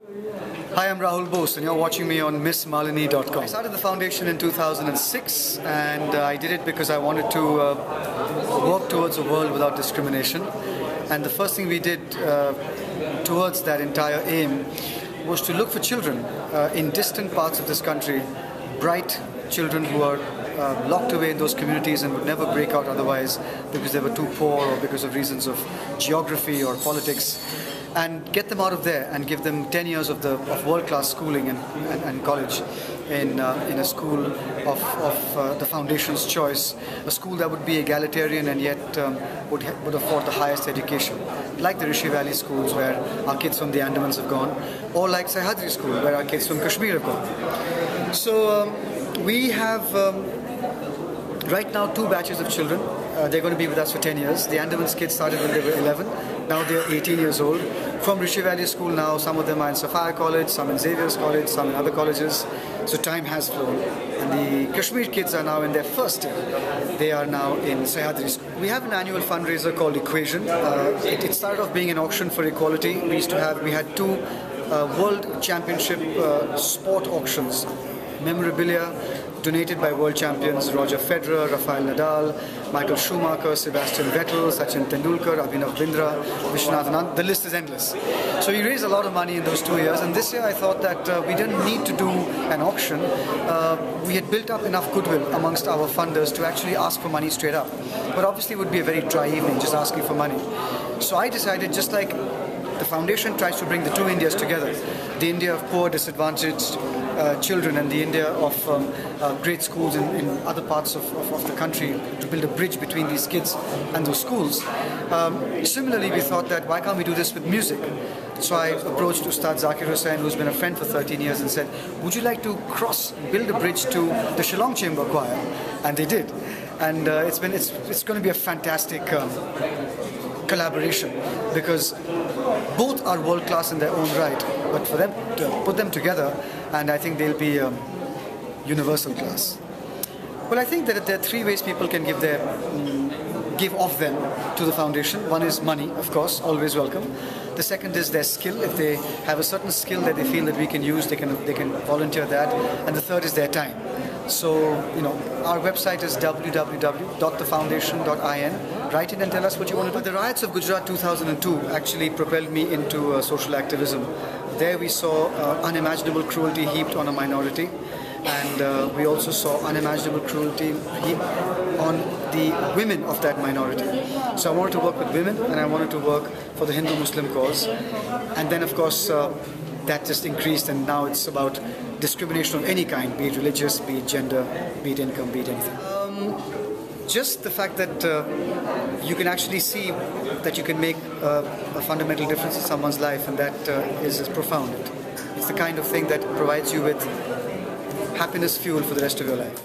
Hi, I'm Rahul Bose and you're watching me on MissMalini.com. I started the foundation in 2006 and I did it because I wanted to work towards a world without discrimination. And the first thing we did towards that entire aim was to look for children in distant parts of this country, bright children who are locked away in those communities and would never break out otherwise because they were too poor or because of reasons of geography or politics, and get them out of there and give them 10 years of world-class schooling and college in a school of the Foundation's choice, a school that would be egalitarian and yet would afford the highest education, like the Rishi Valley schools where our kids from the Andamans have gone, or like Sahyadri School where our kids from Kashmir have gone. So we have right now 2 batches of children. They're going to be with us for 10 years. The Andamans kids started when they were 11. Now they're 18 years old. From Rishi Valley School now, some of them are in Sapphire College, some in Xavier's College, some in other colleges. So time has flown. And the Kashmir kids are now in their first year. They are now in Sahyadri School. We have an annual fundraiser called Equation. It started off being an auction for equality. We had 2 World Championship sport auctions. Memorabilia donated by world champions Roger Federer, Rafael Nadal, Michael Schumacher, Sebastian Vettel, Sachin Tendulkar, Abhinav Bindra, Vishwanath Anand. The list is endless. So we raised a lot of money in those 2 years, and this year I thought that we didn't need to do an auction. We had built up enough goodwill amongst our funders to actually ask for money straight up. But obviously it would be a very dry evening just asking for money. So I decided, just like the foundation tries to bring the 2 Indias together, the India of poor, disadvantaged children and the India of great schools in other parts of the country, to build a bridge between these kids and those schools. Similarly, we thought that why can't we do this with music? So I approached Ustad Zakir Hussain, who's been a friend for 13 years, and said, would you like to build a bridge to the Shillong Chamber Choir? And they did. And it's going to be a fantastic collaboration, because both are world class in their own right, but for them to put them together, and I think they'll be universal class. Well, I think that there are 3 ways people can give of them to the foundation. One is money, of course, always welcome. The second is their skill. If they have a certain skill that they feel that we can use, they can volunteer that. And the third is their time. So, our website is www.thefoundation.in. Write in and tell us what you want to do. The riots of Gujarat 2002 actually propelled me into social activism. There we saw unimaginable cruelty heaped on a minority, and we also saw unimaginable cruelty heaped on the women of that minority. So I wanted to work with women, and I wanted to work for the Hindu-Muslim cause. And then, of course, that just increased, and now it's about discrimination of any kind, be it religious, be it gender, be it income, be it anything. Just the fact that you can actually see that you can make a fundamental difference in someone's life, and that is profound. It's the kind of thing that provides you with happiness fuel for the rest of your life.